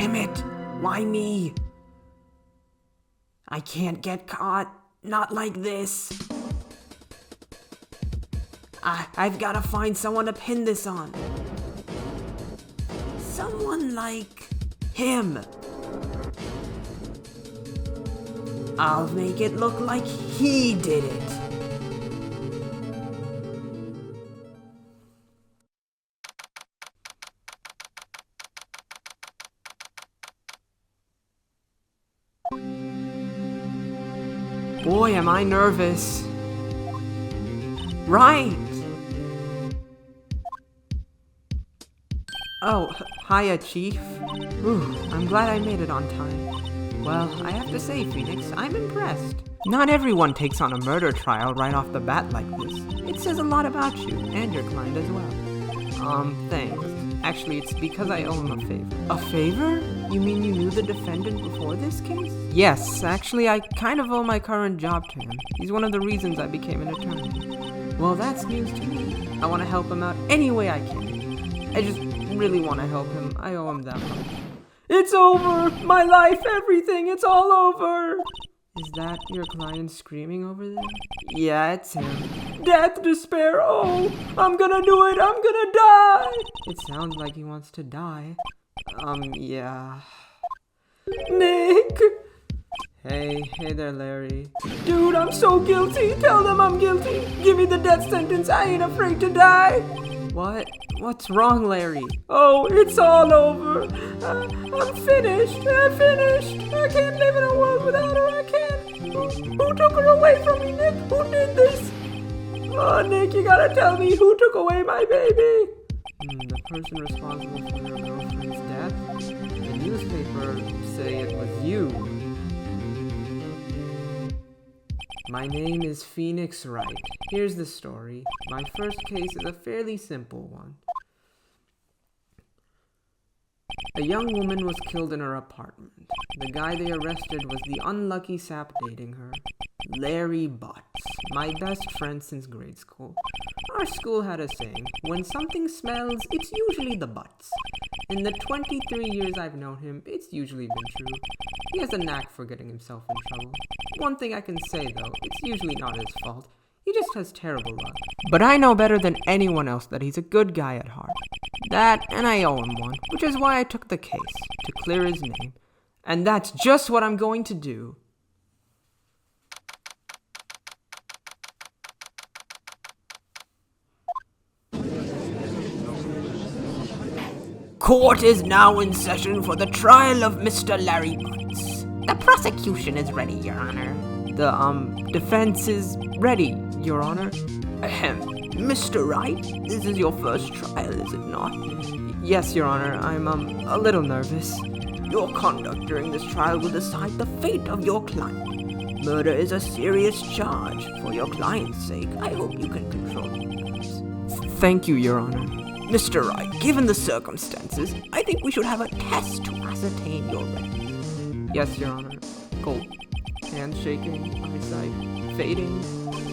Damn it! Why me? I can't get caught. Not like this. I've gotta find someone to pin this on. Someone like him. I'll make it look like he did it. Boy, am I nervous. Right. Oh, hiya, Chief. Ooh, I'm glad I made it on time. Well, I have to say, Phoenix, I'm impressed. Not everyone takes on a murder trial right off the bat like this. It says a lot about you, and your client as well. Thanks. Actually, it's because I owe him a favor. A favor? You mean you knew the defendant before this case? Yes, actually, I kind of owe my current job to him. He's one of the reasons I became an attorney. Well, that's news to me. I want to help him out any way I can. I just really want to help him. I owe him that much. It's over! My life, everything, it's all over! Is that your client screaming over there? Yeah, it's him. Death, despair, oh! I'm gonna do it! I'm gonna die! It sounds like he wants to die. Yeah. Nick! Hey there, Larry. Dude, I'm so guilty! Tell them I'm guilty! Give me the death sentence! I ain't afraid to die! What? What's wrong, Larry? Oh, it's all over. I'm finished. I'm finished. I can't live in a world without her. I can't. Who took her away from me, Nick? Who did this? Oh, Nick, you gotta tell me who took away my baby. The person responsible for your girlfriend's death? The newspaper say it was you. My name is Phoenix Wright. Here's the story. My first case is a fairly simple one. A young woman was killed in her apartment. The guy they arrested was the unlucky sap dating her, Larry Butts, my best friend since grade school. Our school had a saying, when something smells, it's usually the Butts. In the 23 years I've known him, it's usually been true. He has a knack for getting himself in trouble. One thing I can say, though, it's usually not his fault. He just has terrible luck. But I know better than anyone else that he's a good guy at heart. That, and I owe him one, which is why I took the case, to clear his name. And that's just what I'm going to do. Court is now in session for the trial of Mr. Larry Butts. The prosecution is ready, Your Honor. The, defense is ready, Your Honor. Ahem. Mr. Wright, this is your first trial, is it not? Yes, Your Honor. I'm, a little nervous. Your conduct during this trial will decide the fate of your client. Murder is a serious charge. For your client's sake, I hope you can control your nerves. Thank you, Your Honor. Mr. Wright, given the circumstances, I think we should have a test to ascertain your readiness. Yes, Your Honor. Cold. Hands shaking, eyesight fading.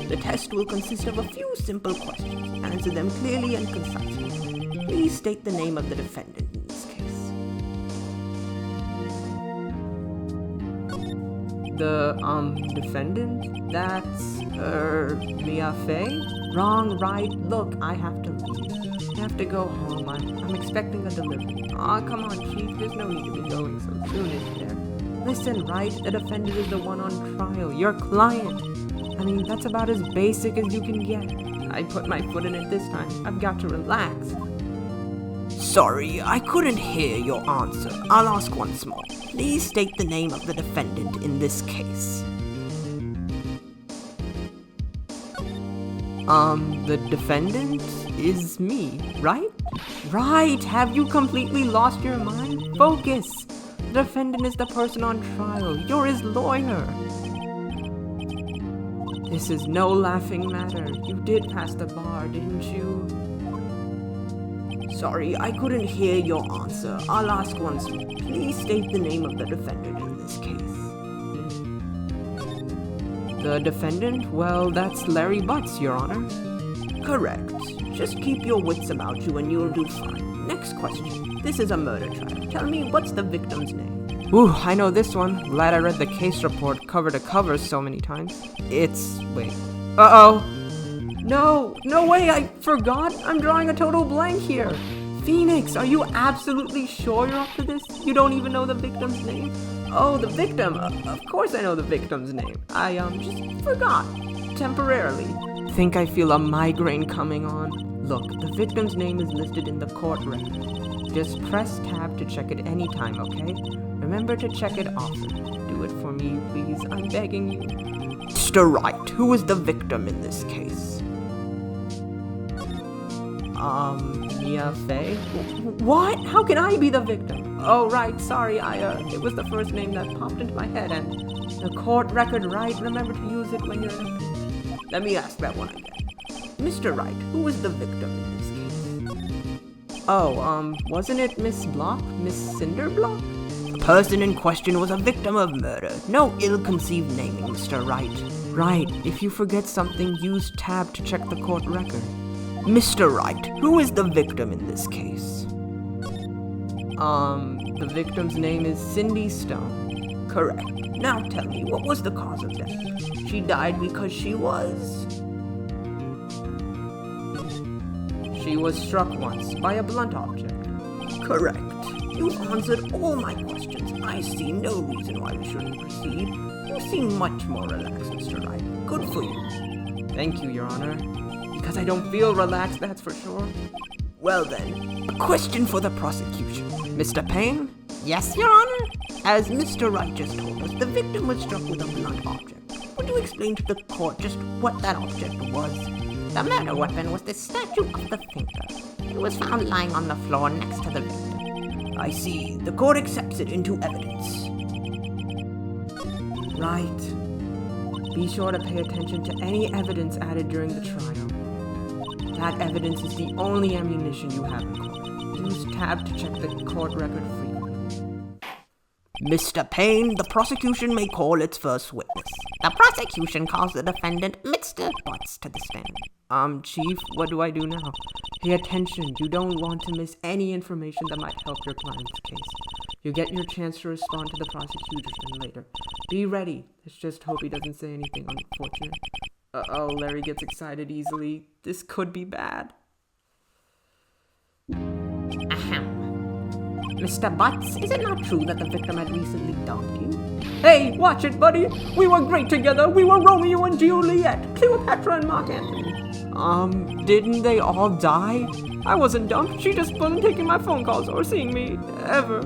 The test will consist of a few simple questions. Answer them clearly and concisely. Please state the name of the defendant in this case. The, defendant? That's, Mia Fey? Wrong, right? Look, I have to leave. I have to go home. I'm expecting a delivery. Aw, come on, Chief. There's no need to be going so soon, is there? Listen, Wright, the defendant is the one on trial. Your client. I mean, that's about as basic as you can get. I put my foot in it this time. I've got to relax. Sorry, I couldn't hear your answer. I'll ask once more. Please state the name of the defendant in this case. The defendant is me, right? Right, have you completely lost your mind? Focus. The defendant is the person on trial. You're his lawyer. This is no laughing matter. You did pass the bar, didn't you? Sorry, I couldn't hear your answer. I'll ask once more. Please state the name of the defendant in this case. The defendant? Well, that's Larry Butts, Your Honor. Correct. Just keep your wits about you and you'll do fine. Next question. This is a murder trial. Tell me, what's the victim's name? Ooh, I know this one. Glad I read the case report cover to cover so many times. Wait. Uh-oh. No way, I forgot. I'm drawing a total blank here. Phoenix, are you absolutely sure you're up to this? You don't even know the victim's name? Oh, the victim. Of course I know the victim's name. I, just forgot. Temporarily. Think I feel a migraine coming on. Look, the victim's name is listed in the court record. Just press tab to check it anytime, okay? Remember to check it often. Do it for me, please. I'm begging you. Mr. Wright, who is the victim in this case? Mia Fey? What? How can I be the victim? Oh, right, sorry, it was the first name that popped into my head, and the court record, right? Remember to use it when you're in a pinch. Let me ask that one again. Mr. Wright, who was the victim in this case? Oh, wasn't it Miss Block? Miss Cinderblock? The person in question was a victim of murder. No ill-conceived naming, Mr. Wright. Right, if you forget something, use tab to check the court record. Mr. Wright, who is the victim in this case? The victim's name is Cindy Stone. Correct. Now tell me, what was the cause of death? She died because she was struck once by a blunt object. Correct. You've answered all my questions. I see no reason why we shouldn't proceed. You seem much more relaxed, Mr. Wright. Good for you. Thank you, Your Honor. Because I don't feel relaxed, that's for sure. Well then, a question for the prosecution. Mr. Payne? Yes, Your Honor? As Mr. Wright just told us, the victim was struck with a blunt object. Would you explain to the court just what that object was? The murder weapon was the statue of the thinker. It was found lying on the floor next to the victim. I see. The court accepts it into evidence. Right. Be sure to pay attention to any evidence added during the trial. That evidence is the only ammunition you have in court. Use tab to check the court record frequently. Mr. Payne, the prosecution may call its first witness. The prosecution calls the defendant Mr. Butts to the stand. Chief, what do I do now? Pay attention. You don't want to miss any information that might help your client's case. You get your chance to respond to the prosecution later. Be ready. Let's just hope he doesn't say anything unfortunate. Uh-oh, Larry gets excited easily. This could be bad. Ahem. Mr. Butts, is it not true that the victim had recently dumped you? Hey, watch it, buddy! We were great together! We were Romeo and Juliet! Cleopatra and Mark Antony! Didn't they all die? I wasn't dumped. She just wasn't taking my phone calls or seeing me, ever.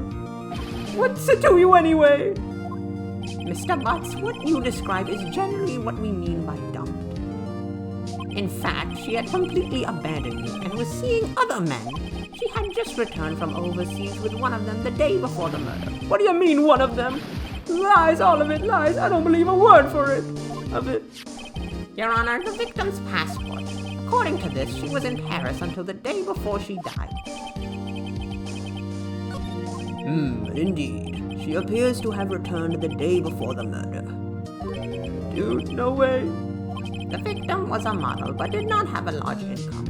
What's it to you anyway? Mr. Butts, what you describe is generally what we mean by dumped. In fact, she had completely abandoned you and was seeing other men. She had just returned from overseas with one of them the day before the murder. What do you mean, one of them? Lies, all of it, lies. I don't believe a word of it. Your Honor, the victim's passport. According to this, she was in Paris until the day before she died. Indeed. She appears to have returned the day before the murder. Dude, no way. The victim was a model, but did not have a large income.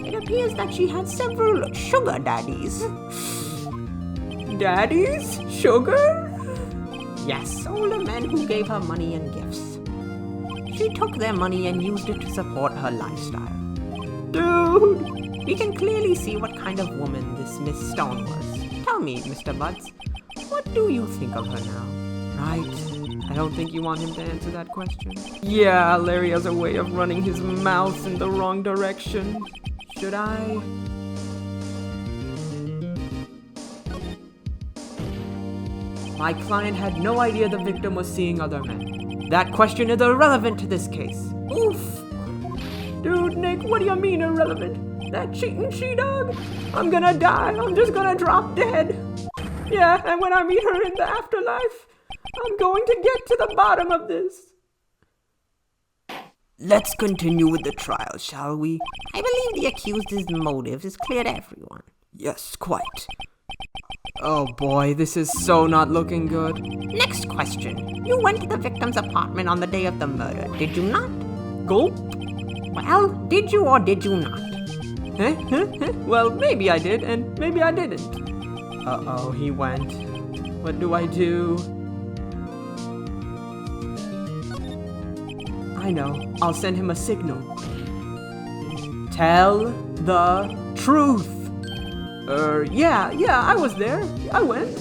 It appears that she had several sugar daddies. Daddies? Sugar? Yes, older men who gave her money and gifts. She took their money and used it to support her lifestyle. Dude! We can clearly see what kind of woman this Miss Stone was. Tell me, Mr. Butts, what do you think of her now? Right? I don't think you want him to answer that question. Yeah, Larry has a way of running his mouth in the wrong direction. Should I? My client had no idea the victim was seeing other men. That question is irrelevant to this case. Oof. Dude, Nick, what do you mean irrelevant? That cheating she-dog? I'm gonna die. I'm just gonna drop dead. Yeah, and when I meet her in the afterlife, I'm going to get to the bottom of this. Let's continue with the trial, shall we? I believe the accused's motive is clear to everyone. Yes, quite. Oh boy, this is so not looking good. Next question. You went to the victim's apartment on the day of the murder, did you not? Gulp. Well, did you or did you not? Well, maybe I did, and maybe I didn't. Uh-oh, he went. What do I do? I know. I'll send him a signal. Tell the truth. Yeah, I was there. I went.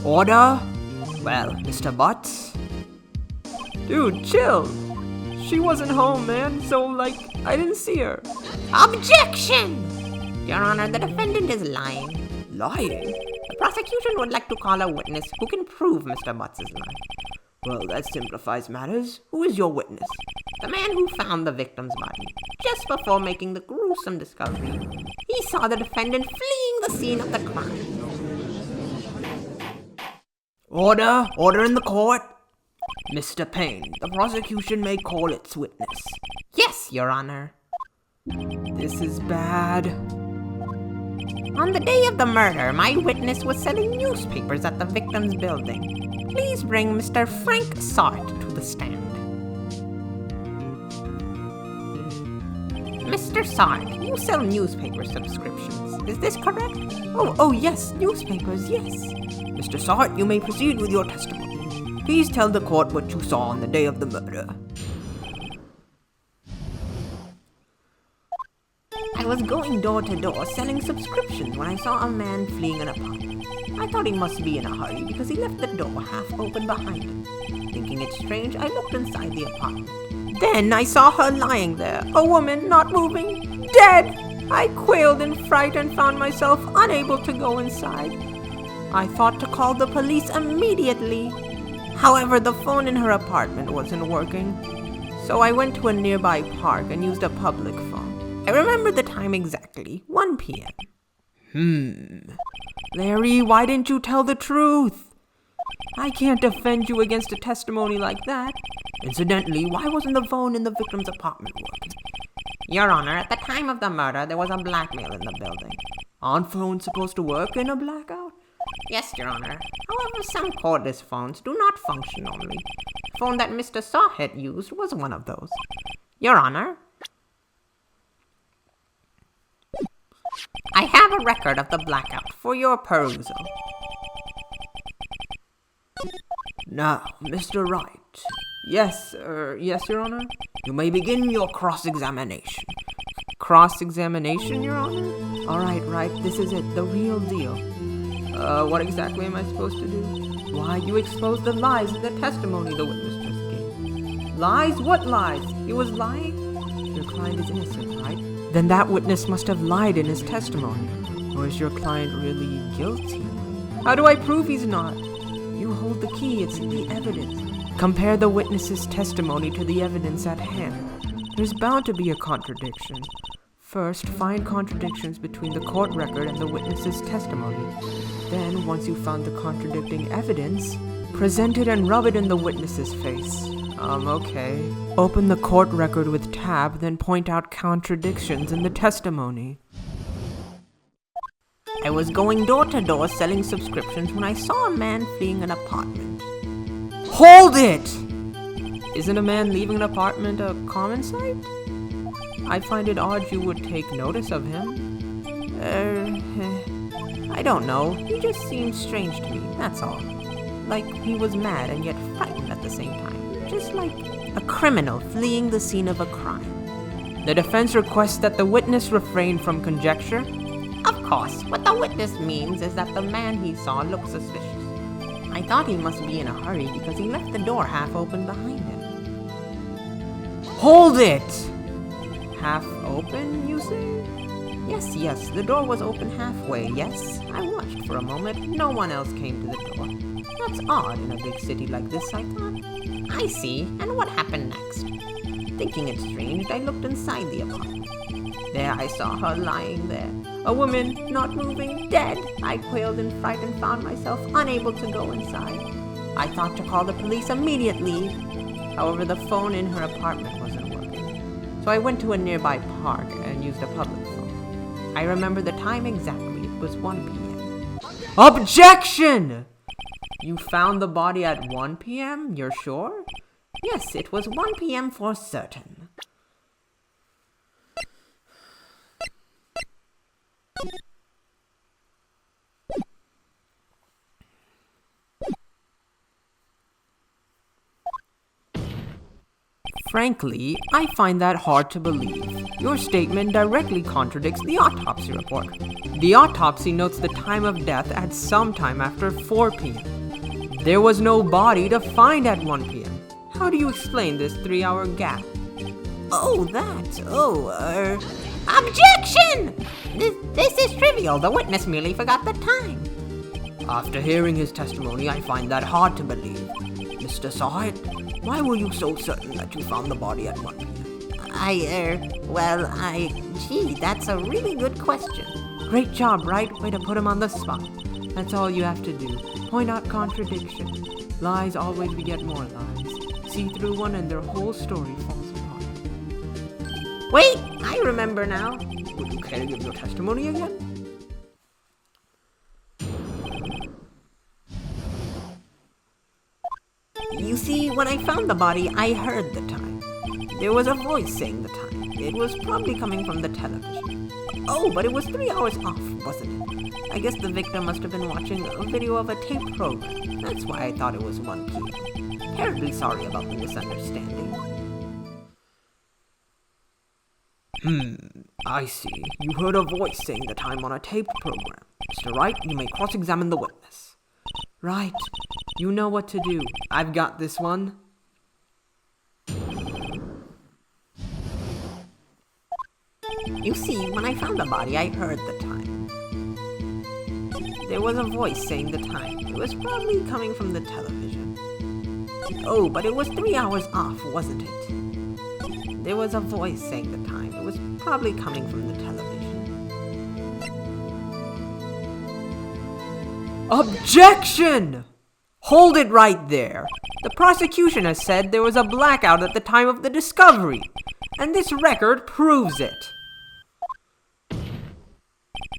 Order? Well, Mr. Butts? Dude, chill. She wasn't home, man, so, I didn't see her. Objection! Your Honor, the defendant is lying. Lying? The prosecution would like to call a witness who can prove Mr. Butts is lying. Well, that simplifies matters. Who is your witness? The man who found the victim's body. Just before making the gruesome discovery, he saw the defendant fleeing the scene of the crime. Order! Order in the court! Mr. Payne, the prosecution may call its witness. Yes, Your Honor. This is bad. On the day of the murder, my witness was selling newspapers at the victim's building. Please bring Mr. Frank Sart to the stand. Mr. Sart, you sell newspaper subscriptions. Is this correct? Oh, yes, newspapers, yes. Mr. Sart, you may proceed with your testimony. Please tell the court what you saw on the day of the murder. I was going door to door selling subscriptions when I saw a man fleeing an apartment. I thought he must be in a hurry because he left the door half open behind him. Thinking it strange, I looked inside the apartment. Then I saw her lying there, a woman not moving, dead. I quailed in fright and found myself unable to go inside. I thought to call the police immediately. However, the phone in her apartment wasn't working, so I went to a nearby park and used a public phone. I remember the time exactly, 1 p.m. Larry, why didn't you tell the truth? I can't defend you against a testimony like that. Incidentally, why wasn't the phone in the victim's apartment working? Your Honor, at the time of the murder, there was a blackmail in the building. Aren't phones supposed to work in a blackout? Yes, Your Honor. However, some cordless phones do not function normally. The phone that Mr. Sawhead used was one of those. Your Honor, I have a record of the blackout for your perusal. Now, Mr. Wright. Yes, Your Honor? You may begin your cross-examination. Cross-examination, Your Honor? All right, this is it, the real deal. What exactly am I supposed to do? Why, you exposed the lies in the testimony the witness just gave. Lies? What lies? He was lying? Your client is innocent, right? Then that witness must have lied in his testimony. Or is your client really guilty? How do I prove he's not? You hold the key, it's the evidence. Compare the witness's testimony to the evidence at hand. There's bound to be a contradiction. First, find contradictions between the court record and the witness's testimony. Then, once you've found the contradicting evidence, present it and rub it in the witness's face. Okay. Open the court record with tab, then point out contradictions in the testimony. I was going door to door selling subscriptions when I saw a man fleeing an apartment. Hold it! Isn't a man leaving an apartment a common sight? I find it odd you would take notice of him. I don't know. He just seemed strange to me, that's all. Like he was mad and yet frightened at the same time. Just like a criminal fleeing the scene of a crime. The defense requests that the witness refrain from conjecture. Of course, what the witness means is that the man he saw looked suspicious. I thought he must be in a hurry because he left the door half open behind him. Hold it! Half open, you say? Yes, the door was open halfway, yes. I watched for a moment. No one else came to the door. That's odd in a big city like this, I thought. I see, and what happened next? Thinking it strange, I looked inside the apartment. There I saw her lying there. A woman, not moving, dead. I quailed in fright and found myself unable to go inside. I thought to call the police immediately. However, the phone in her apartment wasn't working. So I went to a nearby park and used a public phone. I remember the time exactly. It was 1 p.m. Objection! You found the body at 1 p.m., you're sure? Yes, it was 1 p.m. for certain. Frankly, I find that hard to believe. Your statement directly contradicts the autopsy report. The autopsy notes the time of death at some time after 4 p.m. There was no body to find at 1 p.m. How do you explain this 3-hour gap? Objection! This is trivial. The witness merely forgot the time. After hearing his testimony, I find that hard to believe. Mr. Sahit, why were you so certain that you found the body at 1 p.m.? Gee, that's a really good question. Great job, Wright. Way to put him on the spot. That's all you have to do. Point out contradiction. Lies always beget more lies. See through one and their whole story falls apart. Wait, I remember now. Would you care to give your testimony again? You see, when I found the body, I heard the time. There was a voice saying the time. It was probably coming from the television. Oh, but it was 3 hours off, wasn't it? I guess the victim must have been watching a video of a tape program. That's why I thought it was 1 p.m. Terribly sorry about the misunderstanding. I see. You heard a voice saying the time on a taped program. Mr. Wright, you may cross-examine the witness. Right. You know what to do. I've got this one. You see, when I found the body, I heard the time. There was a voice saying the time. It was probably coming from the television. Oh, but it was 3 hours off, wasn't it? There was a voice saying the time. It was probably coming from the television. Objection! Hold it right there. The prosecution has said there was a blackout at the time of the discovery, and this record proves it.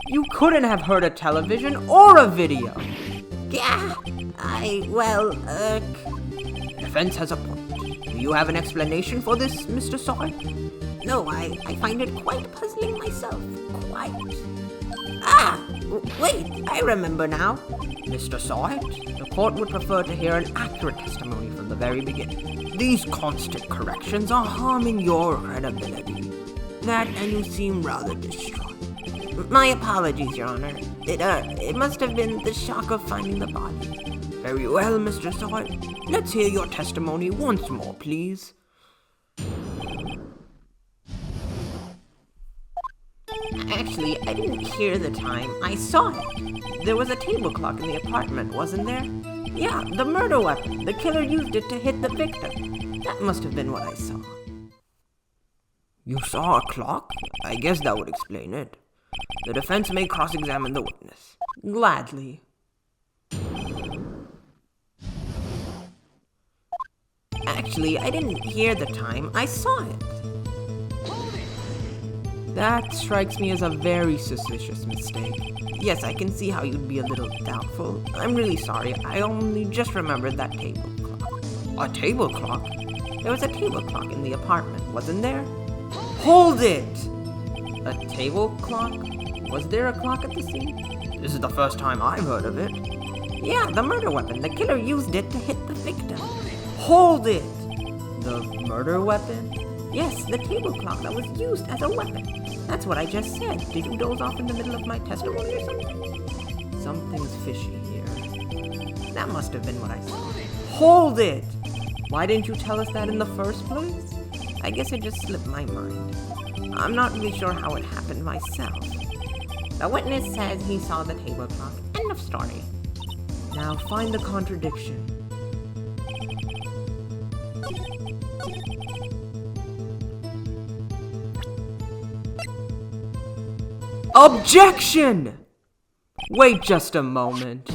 You couldn't have heard a television or a video. Yeah, Defense has a point. Do you have an explanation for this, Mr. Sawyer? No, I find it quite puzzling myself. Quite. Wait, I remember now. Mr. Sawyer, the court would prefer to hear an accurate testimony from the very beginning. These constant corrections are harming your credibility. That, and you seem rather distraught. My apologies, Your Honor. It must have been the shock of finding the body. Very well, Mr. Sawyer. Let's hear your testimony once more, please. Actually, I didn't hear the time. I saw it. There was a table clock in the apartment, wasn't there? Yeah, the murder weapon. The killer used it to hit the victim. That must have been what I saw. You saw a clock? I guess that would explain it. The defense may cross-examine the witness. Gladly. Actually, I didn't hear the time. I saw it. That strikes me as a very suspicious mistake. Yes, I can see how you'd be a little doubtful. I'm really sorry. I only just remembered that table clock. A table clock? There was a table clock in the apartment, wasn't there? Hold it! A table clock? Was there a clock at the scene? This is the first time I've heard of it. Yeah, the murder weapon. The killer used it to hit the victim. Hold it! The murder weapon? Yes, the table clock that was used as a weapon. That's what I just said. Did you doze off in the middle of my testimony or something? Something's fishy here. That must have been what I saw. Hold it! Why didn't you tell us that in the first place? I guess it just slipped my mind. I'm not really sure how it happened myself. The witness says he saw the table clock. End of story. Now find the contradiction. Objection! Wait just a moment.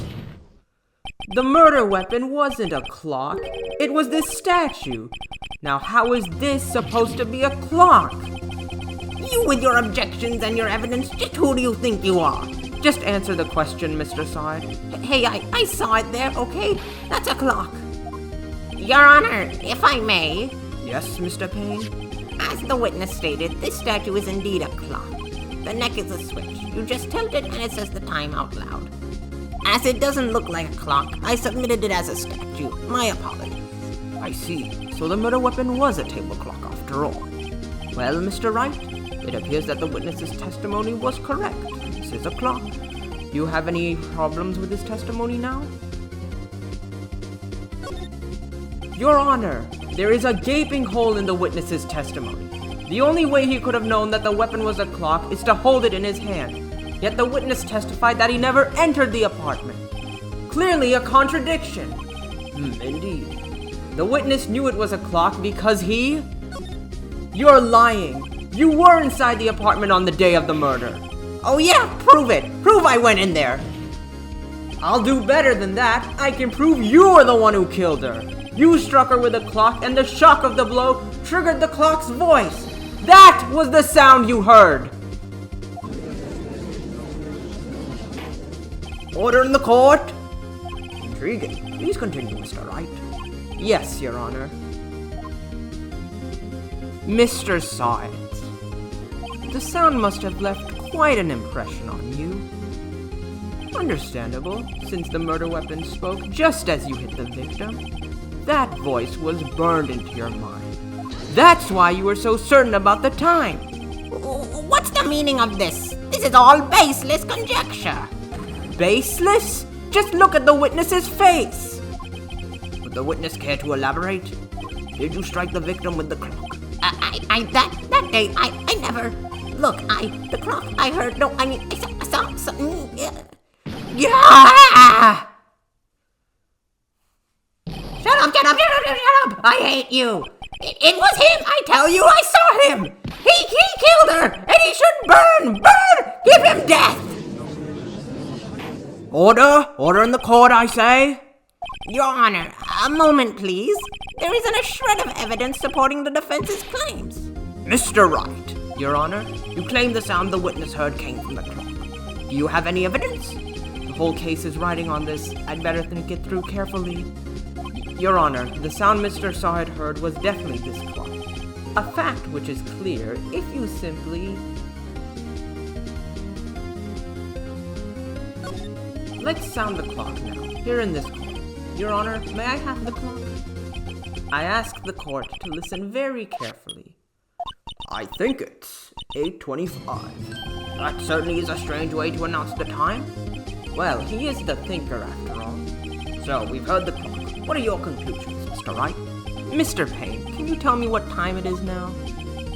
The murder weapon wasn't a clock. It was this statue. Now how is this supposed to be a clock? You with your objections and your evidence, just who do you think you are? Just answer the question, Mr. Side. Hey, I saw it there, okay? That's a clock. Your Honor, if I may. Yes, Mr. Payne? As the witness stated, this statue is indeed a clock. The neck is a switch. You just tilt it and it says the time out loud. As it doesn't look like a clock, I submitted it as a statue. My apologies. I see. So the murder weapon was a table clock after all. Well, Mr. Wright, it appears that the witness's testimony was correct. This is a clock. Do you have any problems with his testimony now? Your Honor, there is a gaping hole in the witness's testimony. The only way he could have known that the weapon was a clock is to hold it in his hand. Yet the witness testified that he never entered the apartment. Clearly a contradiction. Indeed. The witness knew it was a clock because he... You're lying. You were inside the apartment on the day of the murder. Oh yeah, prove it. Prove I went in there. I'll do better than that. I can prove you were the one who killed her. You struck her with a clock, and the shock of the blow triggered the clock's voice. That was the sound you heard. Order in the court. Intriguing. Please continue, Mr. Wright. Yes, Your Honor. Mr. Saw It. The sound must have left quite an impression on you. Understandable, since the murder weapon spoke just as you hit the victim. That voice was burned into your mind. That's why you were so certain about the time. What's the meaning of this? This is all baseless conjecture. Baseless? Just look at the witness's face. Would the witness care to elaborate? Did you strike the victim with the clock? That day, I never... Look, the clock, I heard, no, I mean, I saw something, yeah! Shut up, I hate you. It was him, I tell you, I saw him. He killed her, and he should burn, give him death. Order in the court, I say. Your Honor, a moment, please. There isn't a shred of evidence supporting the defense's claims. Mr. Wright, Your Honor, you claim the sound the witness heard came from the clock. Do you have any evidence? The whole case is riding on this. I'd better think it through carefully. Your Honor, the sound Mr. Saw It heard was definitely this clock. A fact which is clear if you simply... Let's sound the clock now, here in this court. Your Honor, may I have the clock? I ask the court to listen very carefully. I think it's 8:25. That certainly is a strange way to announce the time. Well, he is the thinker after all. So, we've heard the clock. What are your conclusions, Mr. Wright? Mr. Payne, can you tell me what time it is now?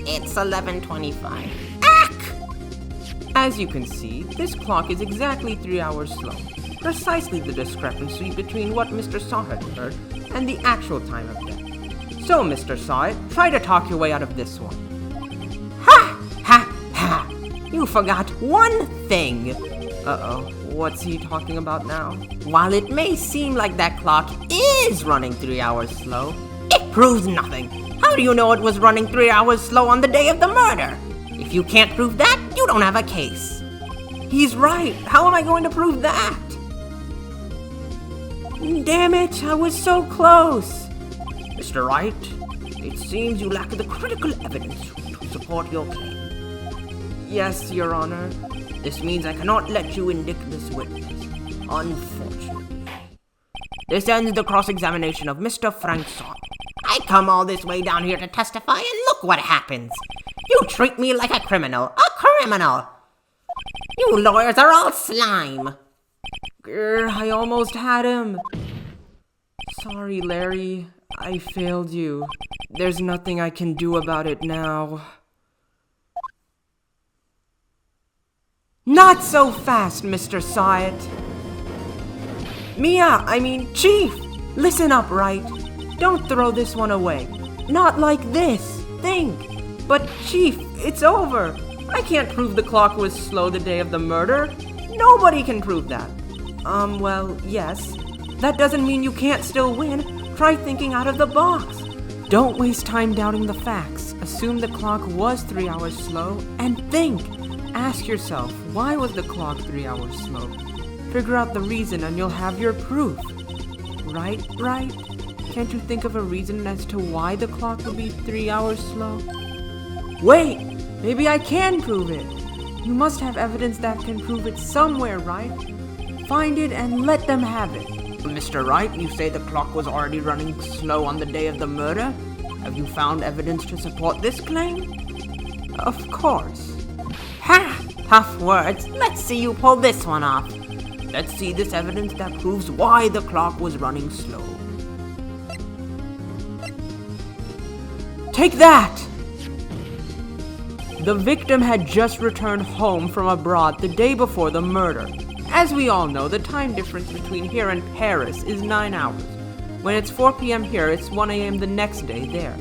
It's 11:25. As you can see, this clock is exactly 3 hours slow. Precisely the discrepancy between what Mr. Saw It heard and the actual time of death. So, Mr. Saw It, try to talk your way out of this one. Ha! You forgot one thing. Uh-oh, what's he talking about now? While it may seem like that clock is running 3 hours slow, it proves nothing. How do you know it was running 3 hours slow on the day of the murder? If you can't prove that, you don't have a case. He's right. How am I going to prove that? Damn it, I was so close. Mr. Wright, it seems you lack the critical evidence to support your claim. Yes, Your Honor. This means I cannot let you indict this witness, unfortunately. This ends the cross-examination of Mr. Frank Saw It. I come all this way down here to testify, and look what happens. You treat me like a criminal. You lawyers are all slime. I almost had him. Sorry, Larry. I failed you. There's nothing I can do about it now. Not so fast, Mr. Saw It. Chief! Listen up, Wright. Don't throw this one away. Not like this. Think. But, Chief, it's over. I can't prove the clock was slow the day of the murder. Nobody can prove that. Well, yes. That doesn't mean you can't still win. Try thinking out of the box. Don't waste time doubting the facts. Assume the clock was 3 hours slow, and think. Ask yourself, why was the clock 3 hours slow? Figure out the reason and you'll have your proof. Right? Can't you think of a reason as to why the clock would be 3 hours slow? Wait! Maybe I can prove it! You must have evidence that can prove it somewhere, right? Find it and let them have it. Mr. Wright, you say the clock was already running slow on the day of the murder? Have you found evidence to support this claim? Of course. Ha! Tough words. Let's see you pull this one off. Let's see this evidence that proves why the clock was running slow. Take that! The victim had just returned home from abroad the day before the murder. As we all know, the time difference between here and Paris is 9 hours. When it's 4 p.m. here, it's 1 a.m. the next day there.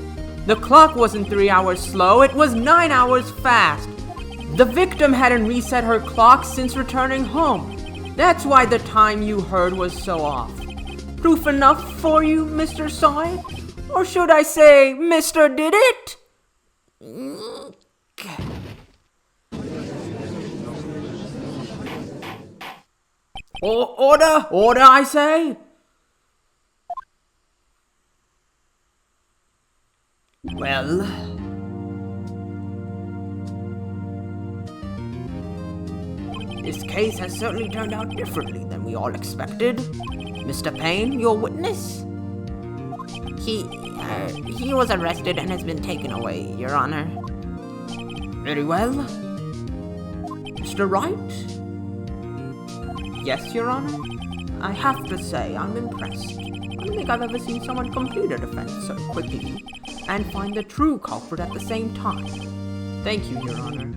The clock wasn't 3 hours slow, it was 9 hours fast. The victim hadn't reset her clock since returning home. That's why the time you heard was so off. Proof enough for you, Mr. Saw It? Or should I say, Mr. Did It? Order! Order, I say! Well... this case has certainly turned out differently than we all expected. Mr. Payne, your witness? He was arrested and has been taken away, Your Honor. Very well. Mr. Wright? Yes, Your Honor? I have to say, I'm impressed. I don't think I've ever seen someone complete a defense so quickly and find the true culprit at the same time. Thank you, Your Honor.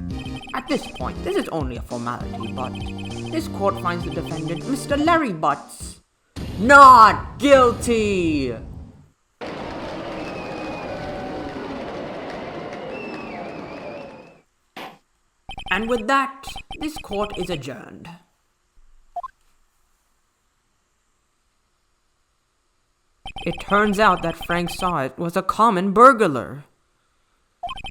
At this point, this is only a formality, but this court finds the defendant, Mr. Larry Butts, not guilty! And with that, this court is adjourned. It turns out that Frank Saw It was a common burglar.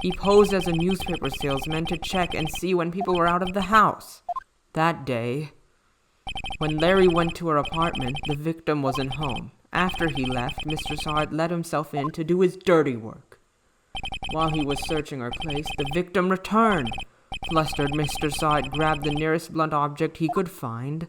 He posed as a newspaper salesman to check and see when people were out of the house. That day, when Larry went to her apartment, the victim wasn't home. After he left, Mr. Saw It let himself in to do his dirty work. While he was searching her place, the victim returned. Flustered, Mr. Saw It grabbed the nearest blunt object he could find.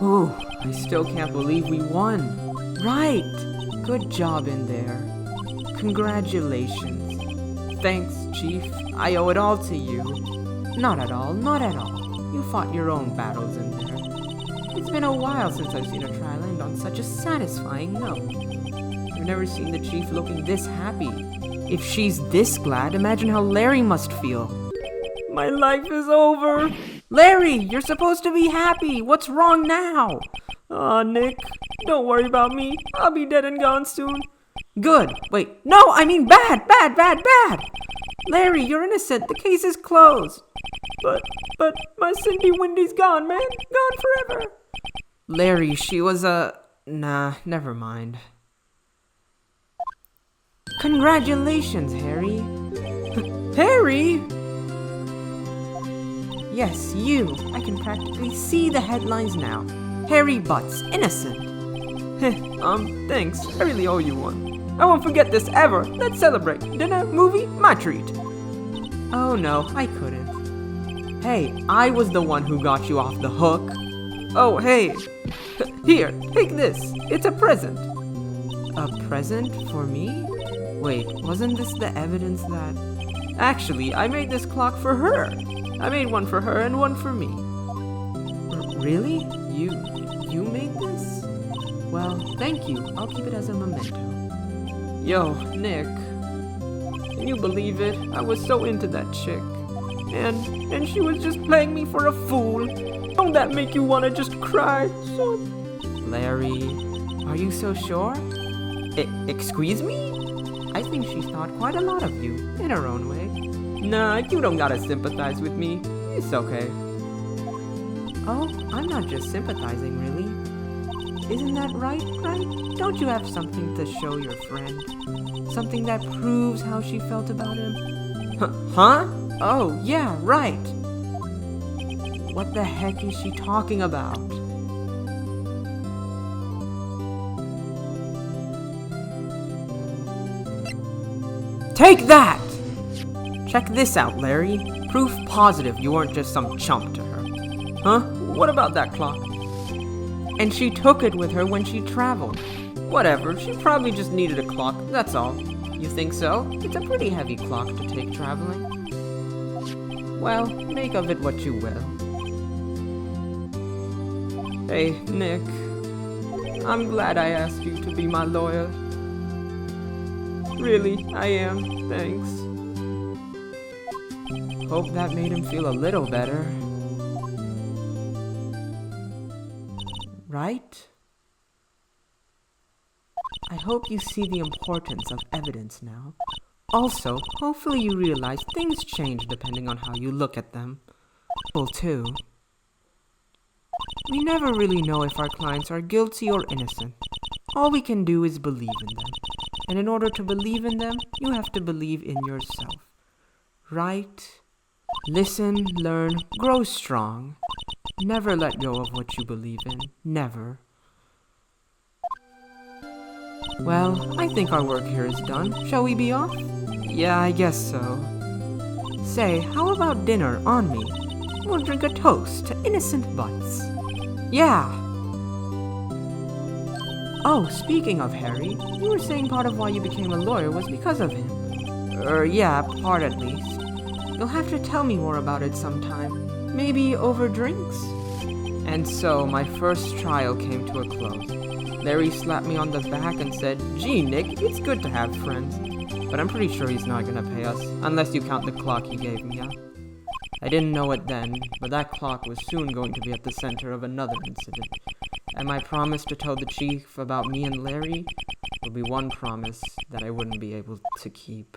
Ooh, I still can't believe we won. Right! Good job in there. Congratulations. Thanks, Chief. I owe it all to you. Not at all, not at all. You fought your own battles in there. It's been a while since I've seen a trial end on such a satisfying note. I've never seen the Chief looking this happy. If she's this glad, imagine how Larry must feel. My life is over! Larry, you're supposed to be happy! What's wrong now? Aw, Nick, don't worry about me. I'll be dead and gone soon. Good. Wait, no, I mean bad! Larry, you're innocent. The case is closed. But my Cindy Wendy's gone, man. Gone forever. Larry, she was nah, never mind. Congratulations, Harry. Harry? Yes, you. I can practically see the headlines now. Harry Butts, innocent. Thanks. I really owe you one. I won't forget this ever. Let's celebrate. Dinner, movie, my treat. Oh no, I couldn't. Hey, I was the one who got you off the hook. Oh, hey. Here, take this. It's a present. A present for me? Wait, wasn't this the evidence that... Actually, I made this clock for her. I made one for her and one for me. Really? You made this? Well, thank you. I'll keep it as a memento. Yo, Nick. Can you believe it? I was so into that chick. And she was just playing me for a fool. Don't that make you want to just cry? So... Larry, are you so sure? Excuse me? I think she's thought quite a lot of you, in her own way. Nah, you don't gotta sympathize with me. It's okay. Oh, I'm not just sympathizing, really. Isn't that right? Don't you have something to show your friend? Something that proves how she felt about him? Huh? Oh, yeah, right. What the heck is she talking about? Take that! Check this out, Larry. Proof positive you weren't just some chump to her. Huh? What about that clock? And she took it with her when she traveled. Whatever, she probably just needed a clock, that's all. You think so? It's a pretty heavy clock to take traveling. Well, make of it what you will. Hey, Nick. I'm glad I asked you to be my lawyer. Really, I am. Thanks. Hope that made him feel a little better. Right? I hope you see the importance of evidence now. Also, hopefully you realize things change depending on how you look at them. Well, too. We never really know if our clients are guilty or innocent. All we can do is believe in them. And in order to believe in them, you have to believe in yourself. Right? Listen, learn, grow strong. Never let go of what you believe in. Never. Well, I think our work here is done. Shall we be off? Yeah, I guess so. Say, how about dinner on me? We'll drink a toast to innocent butts. Yeah! Oh, speaking of Harry, you were saying part of why you became a lawyer was because of him. Yeah, part at least. You'll have to tell me more about it sometime. Maybe over drinks? And so, my first trial came to a close. Larry slapped me on the back and said, "Gee, Nick, it's good to have friends." But I'm pretty sure he's not gonna pay us, unless you count the clock he gave me, huh? I didn't know it then, but that clock was soon going to be at the center of another incident. And my promise to tell the chief about me and Larry would be one promise that I wouldn't be able to keep.